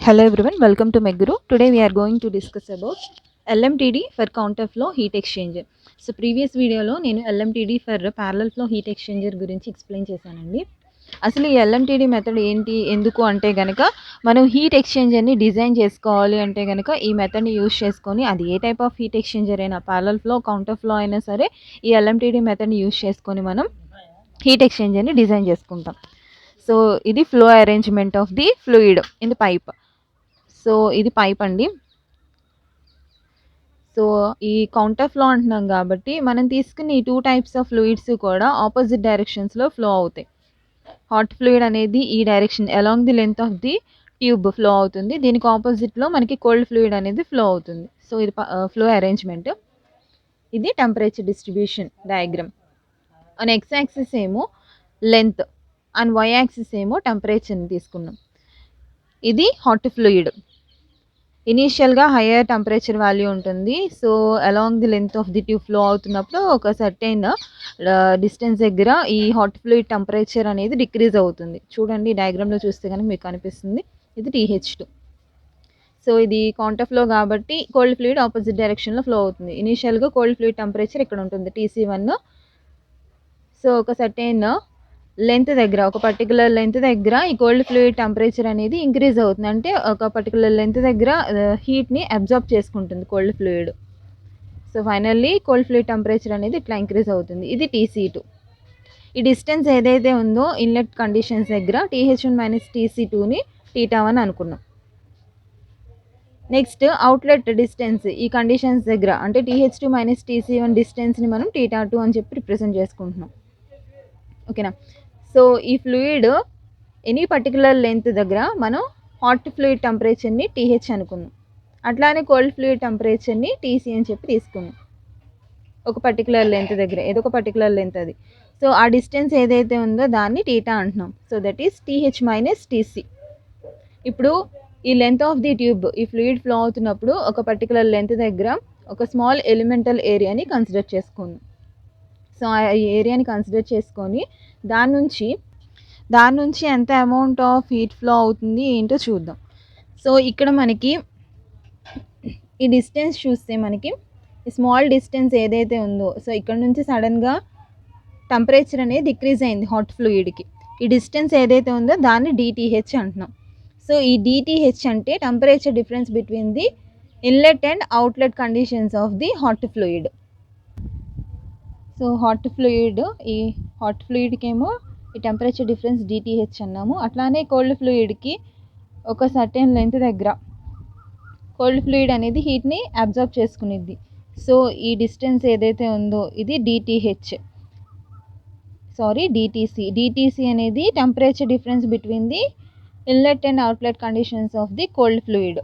Hello everyone, welcome to Meguru. Today we are going to discuss about LMTD for counter flow heat exchanger. So previous video లో నేను LMTD for parallel flow heat exchanger గురించి explain చేశానండి. అసలు ఈ LMTD method ఏంటి, ఎందుకు అంటే గనక మనం హీట్ ఎక్స్చేంజర్ని డిజైన్ చేసుకోవాలి అంటే గనక ఈ మెథడ్ని యూజ్ చేసుకొని, అది ఏ టైప్ ఆఫ్ హీట్ ఎక్స్చేంజర్ అయినా parallel flow కౌంటర్ ఫ్లో అయినా సరే ఈ LMTD మెథడ్ని యూజ్ చేసుకొని మనం హీట్ ఎక్స్చేంజర్ని డిజైన్ చేసుకుంటాం. సో ఇది flow arrangement of the fluid in the pipe. So ఇది పైప్ అండి. సో ఈ కౌంటర్ ఫ్లో అంటున్నాం కాబట్టి మనం తీసుకున్న ఈ 2 టైప్స్ ఆఫ్ ఫ్లూయిడ్స్ కూడా ఆపోజిట్ డైరెక్షన్స్లో ఫ్లో అవుతాయి. హాట్ ఫ్లూయిడ్ అనేది ఈ direction along the length of the tube flow అవుతుంది. దీనికి ఆపోజిట్లో మనకి కోల్డ్ ఫ్లూయిడ్ అనేది ఫ్లో అవుతుంది. సో ఇది ఫ్లో అరేంజ్మెంట్. ఇది temperature distribution diagram. And X axis ఏమో లెంత్ అండ్ వై యాక్సిస్ ఏమో టెంపరేచర్ని తీసుకున్నాం. ఇది హాట్ ఫ్లూయిడ్. ఇనీషియల్గా హయ్యర్ టెంపరేచర్ వాల్యూ ఉంటుంది. So along the length of the tube flow అవుతున్నప్పుడు ఒక సర్టైన్ డిస్టెన్స్ దగ్గర ఈ హాట్ ఫ్లూయిడ్ టెంపరేచర్ అనేది డిక్రీజ్ అవుతుంది. చూడండి డయాగ్రామ్లో చూస్తే కనుక మీకు కనిపిస్తుంది. ఇది TH2. సో ఇది కౌంటర్ ఫ్లో కాబట్టి కోల్డ్ ఫ్లూయిడ్ ఆపోజిట్ డైరెక్షన్లో ఫ్లో అవుతుంది. ఇనీషియల్గా కోల్డ్ ఫ్లూయిడ్ టెంపరేచర్ ఇక్కడ ఉంటుంది TC1. సో ఒక సర్టైన్ లెంత్ దగ్గర, ఒక పర్టికులర్ లెంత్ దగ్గర ఈ కోల్డ్ ఫ్లూయిడ్ టెంపరేచర్ అనేది ఇంక్రీజ్ అవుతుంది. అంటే ఒక పర్టికులర్ లెంత్ దగ్గర హీట్ని అబ్జార్బ్ చేసుకుంటుంది cold fluid. So finally cold fluid temperature అనేది ఇట్లా ఇంక్రీజ్ అవుతుంది. ఇది TC2. ఈ డిస్టెన్స్ ఏదైతే ఉందో ఇన్లెట్ కండిషన్స్ దగ్గర TH1 - TC2ని θ1 అనుకున్నాం. నెక్స్ట్ అవుట్లెట్ డిస్టెన్స్ ఈ కండిషన్స్ దగ్గర అంటే TH2 - TC1 డిస్టెన్స్ని మనం θ2 అని చెప్పి రిప్రజెంట్ చేసుకుంటున్నాం. ఓకేనా. సో ఈ ఫ్లూయిడ్ ఎనీ పర్టికులర్ లెంత్ దగ్గర మనం హాట్ ఫ్లూయిడ్ టెంపరేచర్ని TH అనుకున్నాం. అట్లానే కోల్డ్ ఫ్లూయిడ్ టెంపరేచర్ని TC అని చెప్పి తీసుకున్నాం. ఒక పర్టికులర్ లెంత్ దగ్గర, ఏదో ఒక పర్టికులర్ లెంత్ అది. సో ఆ డిస్టెన్స్ ఏదైతే ఉందో దాన్ని θ అంటున్నాం. So that is TH - TC. ఇప్పుడు ఈ లెంత్ ఆఫ్ ది ట్యూబ్, ఈ ఫ్లూయిడ్ ఫ్లో అవుతున్నప్పుడు ఒక పర్టికులర్ లెంత్ దగ్గర ఒక స్మాల్ ఎలిమెంటల్ ఏరియాని కన్సిడర్ చేసుకుందాం. సో ఆ ఏరియాని కన్సిడర్ చేసుకొని దాని నుంచి ఎంత అమౌంట్ ఆఫ్ హీట్ ఫ్లో అవుతుంది ఏంటో చూద్దాం. సో ఇక్కడ మనకి ఈ డిస్టెన్స్ చూస్తే మనకి ఈ స్మాల్ డిస్టెన్స్ ఏదైతే ఉందో, సో ఇక్కడ నుంచి సడన్గా టెంపరేచర్ అనేది డిక్రీజ్ అయింది హాట్ ఫ్లూయిడ్కి. ఈ డిస్టెన్స్ ఏదైతే ఉందో దాన్ని DTH అంటున్నాం. సో ఈ DTH అంటే temperature difference between the inlet and outlet conditions of the hot fluid. So ఈ హాట్ ఫ్లూయిడ్కి ఏమో ఈ టెంపరేచర్ డిఫరెన్స్ DTH అన్నాము. అట్లానే కోల్డ్ ఫ్లూయిడ్కి ఒక సర్టెన్ లెంత్ దగ్గర కోల్డ్ ఫ్లూయిడ్ అనేది హీట్ని అబ్జర్బ్ చేసుకునిద్ది. సో ఈ డిస్టెన్స్ ఏదైతే ఉందో ఇది DTC అనేది temperature difference between the inlet and outlet conditions of the cold fluid.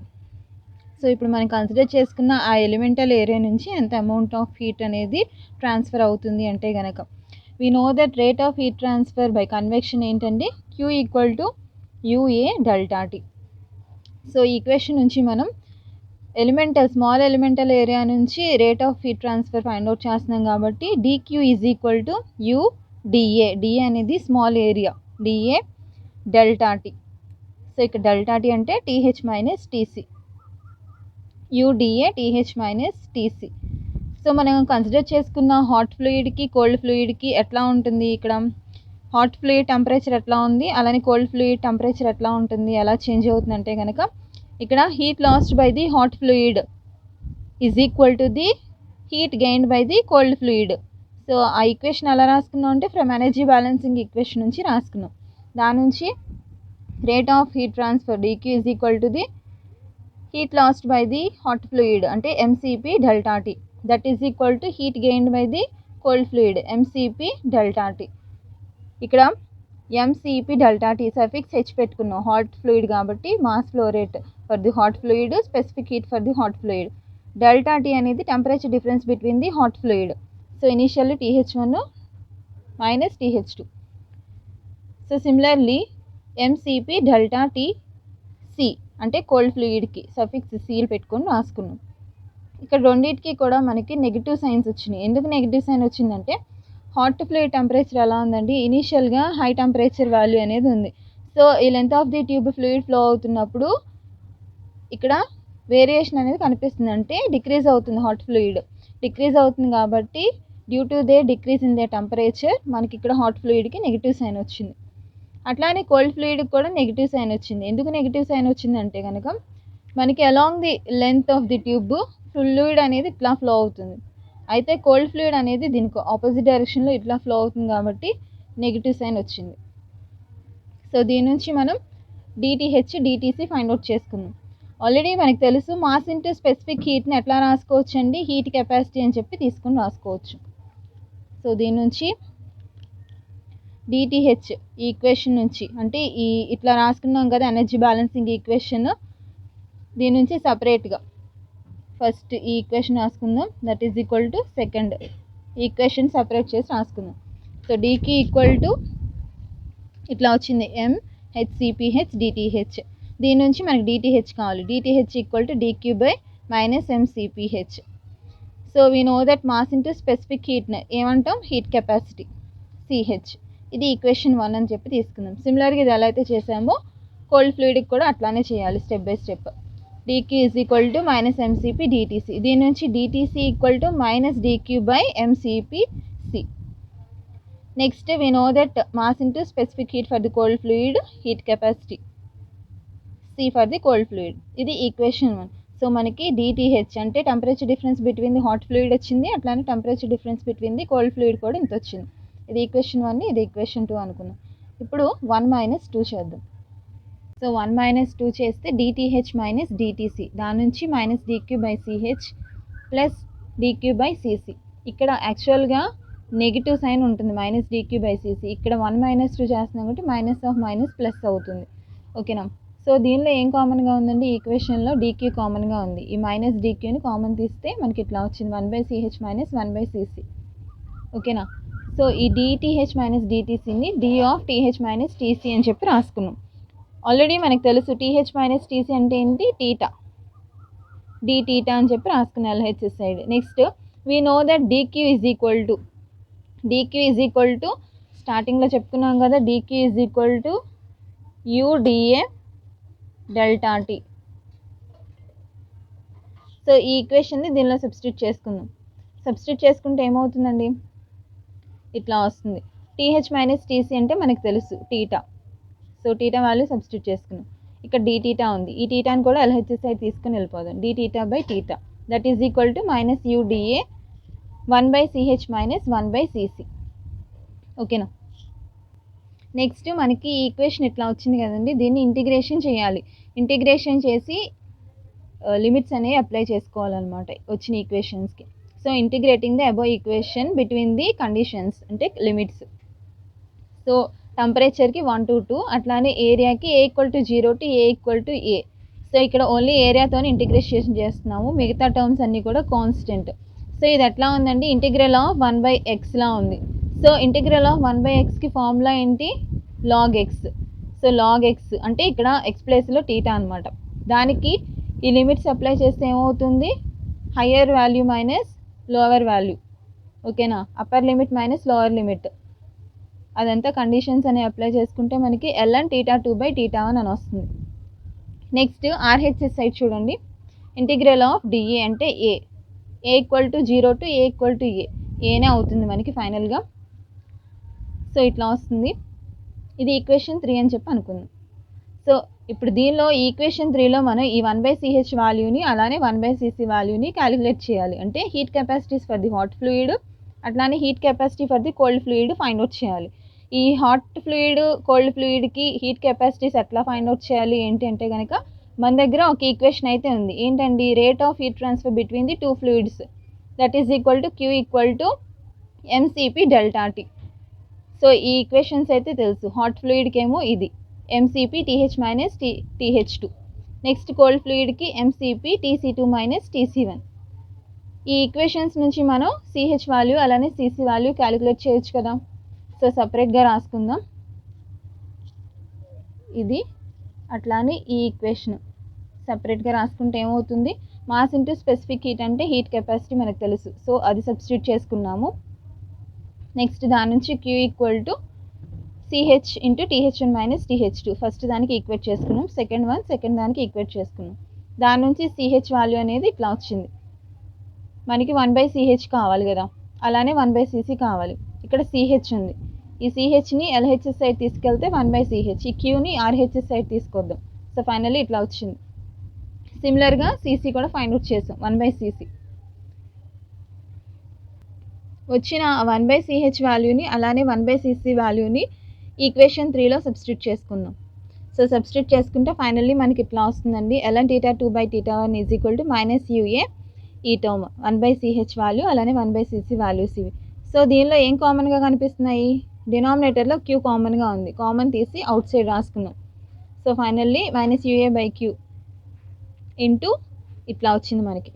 So ఇప్పుడు మనం కన్సిడర్ చేసుకున్న ఆ ఎలిమెంటల్ ఏరియా నుంచి ఎంత అమౌంట్ ఆఫ్ హీట్ అనేది ట్రాన్స్ఫర్ అవుతుంది అంటే కనుక we know that rate of heat transfer by convection ఏంటంటే Q = UA ΔT. సో ఈ ఈక్వేషన్ నుంచి మనం స్మాల్ ఎలిమెంటల్ ఏరియా నుంచి rate of heat transfer find out చేస్తున్నాం కాబట్టి dQ = U dA. dA అనేది small area, dA ΔT. So ఇక్కడ ΔT అంటే TH - TC. UDA TH - TC. So మనం కన్సిడర్ చేసుకున్న హాట్ ఫ్లూయిడ్కి కోల్డ్ ఫ్లూయిడ్కి ఎట్లా ఉంటుంది, ఇక్కడ హాట్ ఫ్లూయిడ్ టెంపరేచర్ ఎట్లా ఉంది, అలానే కోల్డ్ ఫ్లూయిడ్ టెంపరేచర్ ఎట్లా ఉంటుంది, ఎలా చేంజ్ అవుతుంది అంటే కనుక ఇక్కడ heat లాస్డ్ by the hot fluid is equal to the heat gained by the cold fluid. So ఆ ఈక్వేషన్ ఎలా రాసుకున్నాం అంటే ఫ్రమ్ ఎనర్జీ బ్యాలెన్సింగ్ ఈక్వేషన్ నుంచి రాసుకున్నాం. దాని నుంచి rate of heat transfer dQ = the heat lost by the hot fluid అంటే MCP ΔT, that is equal to heat gained by the cold fluid MCP ΔT. ఇక్కడ MCP ΔT suffix H పెట్టుకున్నాం, hot fluid కాబట్టి mass flow rate for the hot fluid, specific heat for the hot fluid. ΔT అనేది temperature difference between the hot fluid. So initially TH1 - TH2. So similarly MCP ΔTC అంటే cold ఫ్లూయిడ్కి suffix seal పెట్టుకొని రాసుకున్నాం. ఇక్కడ రెండింటికి కూడా మనకి negative science వచ్చినాయి. ఎందుకు నెగిటివ్ సైన్ వచ్చిందంటే హాట్ ఫ్లూయిడ్ టెంపరేచర్ ఎలా ఉందండి, ఇనీషియల్గా హై టెంపరేచర్ వాల్యూ అనేది ఉంది. సో ఈ length of the tube fluid flow అవుతున్నప్పుడు ఇక్కడ వేరియేషన్ అనేది కనిపిస్తుంది, అంటే డిక్రీజ్ అవుతుంది హాట్ ఫ్లూయిడ్. డిక్రీజ్ అవుతుంది కాబట్టి due to they decrease in they temperature మనకి ఇక్కడ హాట్ ఫ్లూయిడ్కి నెగిటివ్ సైన్ వచ్చింది. అట్లానే కోల్డ్ ఫ్లూయిడ్కి కూడా నెగిటివ్ సైన్ వచ్చింది. ఎందుకు నెగిటివ్ సైన్ వచ్చిందంటే కనుక మనకి along the length of the tube fluid అనేది ఇట్లా ఫ్లో అవుతుంది. అయితే కోల్డ్ ఫ్లూయిడ్ అనేది దీనికి ఆపోజిట్ డైరెక్షన్లో ఇట్లా ఫ్లో అవుతుంది కాబట్టి నెగిటివ్ సైన్ వచ్చింది. సో దీని నుంచి మనం డిటిహెచ్ డిటిసి ఫైండ్ అవుట్ చేసుకుందాం. ఆల్రెడీ మనకి తెలుసు మాస్ ఇంటూ స్పెసిఫిక్ హీట్ని ఎట్లా రాసుకోవచ్చు అండి, హీట్ కెపాసిటీ అని చెప్పి తీసుకుని రాసుకోవచ్చు. సో దీని నుంచి డిటిహెచ్ ఈక్వేషన్ నుంచి, అంటే ఈ ఇట్లా రాసుకున్నాం కదా ఎనర్జీ బ్యాలెన్సింగ్ ఈక్వేషన్, దీని నుంచి సపరేట్గా ఫస్ట్ ఈ ఈక్వేషన్ రాసుకుందాం. That is equal to second equation separate చేసి రాసుకుందాం. సో డీకి ఈక్వల్ టు ఇట్లా వచ్చింది ఎంహెచ్సిపిహెచ్ డిటిహెచ్. దీని నుంచి మనకి డిటిహెచ్ కావాలి. DTH equal to DQ by minus MCPH. So we know that mass into specific హీట్ని ఏమంటాం, హీట్ కెపాసిటీ సిహెచ్. ఇది ఈక్వేషన్ 1 అని చెప్పి తీసుకుందాం. సిమిలర్గా ఇది ఎలా అయితే చేసామో కోల్డ్ ఫ్లూయిడ్కి కూడా అట్లానే చేయాలి step by step. DQ is equal to minus MCP DTC. దీని నుంచి DTC equal to minus DQ by MCPC. Next we know that mass into specific heat for the cold fluid, heat capacity C for the cold fluid. ఇది equation 1. So మనకి DTH అంటే temperature difference between the hot fluid వచ్చింది, అట్లానే temperature difference between the cold fluid కూడా ఇంత వచ్చింది. ఇది equation 1, ఇది ఈక్వేషన్ 2 అనుకున్నాం. ఇప్పుడు 1 - 2 చేద్దాం. సో 1 - 2 చేస్తే డిటిహెచ్ మైనస్ డిటిసి, దాని నుంచి minus DQ by CH plus DQ by CC. ఇక్కడ యాక్చువల్గా నెగిటివ్ సైన్ ఉంటుంది మైనస్ డిక్యూ బై సిసి. ఇక్కడ 1 - 2 చేస్తున్నాం కాబట్టి మైనస్ ఆఫ్ మైనస్ ప్లస్ అవుతుంది. ఓకేనా. సో దీనిలో ఏం కామన్గా ఉందండి, ఈక్వేషన్లో డిక్యూ కామన్గా ఉంది. ఈ మైనస్ డిక్యూని కామన్ తీస్తే మనకి ఇట్లా వచ్చింది 1/CH మైనస్ 1/CC. ఓకేనా. సో ఈ డిటిహెచ్ మైనస్ డిటిసిని D of TH minus TC అని చెప్పి రాసుకున్నాం. ఆల్రెడీ మనకు తెలుసు టీహెచ్ మైనస్ టీసీ అంటే ఏంటి, టీటా, డి టీటా అని చెప్పి రాసుకున్నాం LHS side. Next we know that DQ is equal to స్టార్టింగ్లో చెప్పుకున్నాం కదా, DQ is equal to UDA delta T. So ఈ ఈక్వేషన్ని దీనిలో సబ్స్టిట్యూట్ చేసుకుందాం. సబ్స్టిట్యూట్ చేసుకుంటే ఏమవుతుందండి, ఇట్లా వస్తుంది. టీహెచ్ మైనస్ టీసీ అంటే మనకు తెలుసు theta. So theta value substitute చేసుకున్నాం. ఇక్కడ డి టీటా ఉంది, ఈ టీటాని కూడా ఎల్హెచ్ఎస్ సైడ్ తీసుకుని వెళ్ళిపోదాం. D theta by theta that is equal to minus UDA 1/CH minus 1/CC. ఓకేనా. నెక్స్ట్ మనకి ఈ ఈక్వేషన్ ఇట్లా వచ్చింది కదండి, దీన్ని ఇంటిగ్రేషన్ చేయాలి. ఇంటిగ్రేషన్ చేసి లిమిట్స్ అనేవి అప్లై చేసుకోవాలన్నమాట వచ్చిన ఈక్వేషన్స్కి. So integrating the above equation between the conditions అంటే లిమిట్స్. సో టెంపరేచర్కి 1 to 2, అట్లానే ఏరియాకి A = 0 to A = A. So ఇక్కడ ఓన్లీ ఏరియాతో ఇంటిగ్రేషన్ చేస్తున్నాము, మిగతా టర్మ్స్ అన్నీ కూడా కాన్స్టెంట్. సో ఇది ఎట్లా ఉందండి, ఇంటిగ్రల్ ఆఫ్ 1/x లా ఉంది. సో ఇంటిగ్రల్ ఆఫ్ 1/xకి ఫార్ములా ఏంటి, log x. So log x అంటే ఇక్కడ ఎక్స్ ప్లేస్లో టీటా అనమాట. దానికి ఈ లిమిట్స్ అప్లై చేస్తే ఏమవుతుంది, higher value minus lower value. ఓకేనా. Upper limit minus lower limit, అదంతా కండిషన్స్ అనేవి అప్లై చేసుకుంటే మనకి ln θ2/θ1 అని వస్తుంది. నెక్స్ట్ ఆర్హెచ్ఎస్ సైడ్ చూడండి, ఇంటిగ్రల్ ఆఫ్ డిఏ అంటే A = 0 to A = A, ఏనే అవుతుంది మనకి ఫైనల్గా. సో ఇట్లా వస్తుంది. ఇది ఈక్వేషన్ 3 అని చెప్పి అనుకుందాం. సో ఇప్పుడు దీనిలో ఈక్వేషన్ 3లో మనం ఈ 1/CH వాల్యూని అలానే 1/CC వాల్యూని క్యాలిక్యులేట్ చేయాలి. అంటే heat capacities for the hot fluid, అట్లానే heat capacity for the cold fluid find out చేయాలి. ఈ హాట్ ఫ్లూయిడ్ కోల్డ్ ఫ్లూయిడ్కి హీట్ కెపాసిటీస్ ఎట్లా ఫైండ్ అవుట్ చేయాలి ఏంటి అంటే కనుక మన దగ్గర ఒక ఈక్వేషన్ అయితే ఉంది. ఏంటండి, rate of heat transfer between the 2 fluids that is equal to Q = MCP delta T. So ఈ ఈక్వేషన్స్ అయితే తెలుసు. హాట్ ఫ్లూయిడ్కి ఏమో ఇది MCP TH minus TH2. Next cold ఫ్లూయిడ్కి MCP TC2 మైనస్ TC1. ఈ ఈక్వేషన్స్ నుంచి మనం CH వాల్యూ అలానే CC వాల్యూ క్యాలిక్యులేట్ చేయొచ్చు కదా. సో సపరేట్గా రాసుకుందాం ఇది, అట్లానే ఈ ఈక్వేషన్ సపరేట్గా రాసుకుంటే ఏమవుతుంది, మాస్ ఇంటూ స్పెసిఫిక్ హీట్ అంటే హీట్ కెపాసిటీ మనకు తెలుసు. సో అది సబ్స్టిట్యూట్ చేసుకున్నాము. నెక్స్ట్ దాని నుంచి Q = CH × TH1 minus TH2. First దానికి ఈక్వేట్ చేసుకున్నాం, సెకండ్ దానికి ఈక్వేట్ చేసుకున్నాం. దాని నుంచి సిహెచ్ వాల్యూ అనేది ఇట్లా వచ్చింది. మనకి 1/CH కావాలి కదా, అలానే 1/CC కావాలి. ఇక్కడ సిహెచ్ ఉంది, ఈ సిహెచ్ని ఎల్హెచ్ఎస్ సైడ్ తీసుకెళ్తే 1/CH, ఈ క్యూని ఆర్హెచ్ఎస్ సైడ్ తీసుకొద్దాం. సో ఫైనల్లీ ఇట్లా వచ్చింది. సిమిలర్గా సిసి కూడా ఫైండ్ అవుట్ చేసాం. 1/CC వచ్చిన 1/CH వాల్యూని అలానే 1/CC వాల్యూని ఈక్వేషన్ 3లో సబ్స్టిట్యూట్ చేసుకుందాం. సో సబ్స్టిట్యూట్ చేసుకుంటే ఫైనల్లీ మనకి ఇట్లా వస్తుందండి. ln θ2/θ1 is equal to -UA ఈ టర్మ్ 1/CH వాల్యూ అలానే 1/CC వాల్యూస్ ఇవి. సో దీనిలో ఏం కామన్గా కనిపిస్తున్నాయి? డినామినేటర్లో క్యూ కామన్గా ఉంది, కామన్ తీసి అవుట్ సైడ్ రాసుకున్నాం. సో ఫైనల్లీ -UA/Q ఇంటూ ఇట్లా వచ్చింది మనకి.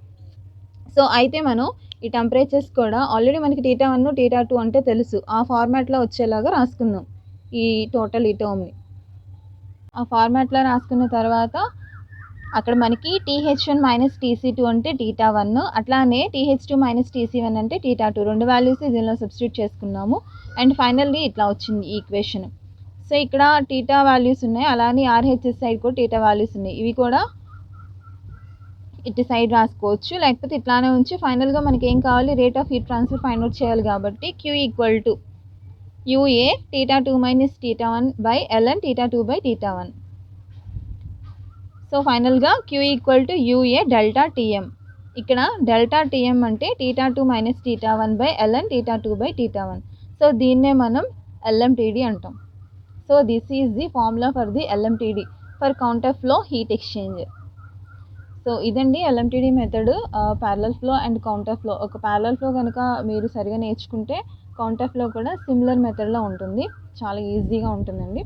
సో అయితే మనం ఈ టెంపరేచర్స్ కూడా ఆల్రెడీ మనకి θ1 θ2 అంటే తెలుసు, ఆ ఫార్మాట్లో వచ్చేలాగా రాసుకుందాం ఈ టోటల్ ఈ టర్మ్ని. ఆ ఫార్మాట్లో రాసుకున్న తర్వాత అక్కడ మనకి TH1 - TC2 అంటే θ1, అట్లానే TH2 - TC1 అంటే θ2, రెండు వాల్యూస్ దీనిలో సబ్స్టిట్యూట్ చేసుకున్నాము. అండ్ ఫైనల్లీ ఇట్లా వచ్చింది ఈ ఈక్వేషన్. సో ఇక్కడ θ వాల్యూస్ ఉన్నాయి, అలానే ఆర్హెచ్ఎస్ సైడ్ కూడా θ వాల్యూస్ ఉన్నాయి. ఇవి కూడా ఇటు సైడ్ రాసుకోవచ్చు, లేకపోతే ఇట్లానే ఉంచి ఫైనల్గా మనకి ఏం కావాలి? Rate of heat transfer find out చేయాలి కాబట్టి Q equal to UA θ2 - θ1/ln θ2/θ1. So ఫైనల్గా Q equal to UA delta TM. ఇక్కడ డెల్టా TM అంటే θ2 - θ1/ln θ2/θ1. సో దీన్నే మనం LMTD అంటాం. So this is the formula for the LMTD, for counter flow heat exchanger. So ఇదండి LMTD method, parallel flow and counter flow. ఒక parallel flow కనుక మీరు సరిగా నేర్చుకుంటే కౌంటర్ ఫ్లో కూడా సిమిలర్ మెథడ్లో ఉంటుంది, చాలా ఈజీగా ఉంటుందండి.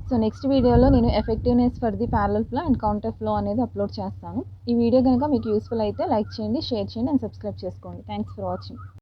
సో నెక్స్ట్ వీడియోలో నేను effectiveness for the parallel flow and counter flow అనేది అప్లోడ్ చేస్తాను. ఈ వీడియో కనుక మీకు యూస్ఫుల్ అయితే లైక్ చేయండి, షేర్ చేయండి అండ్ సబ్స్క్రైబ్ చేసుకోండి. Thanks for watching.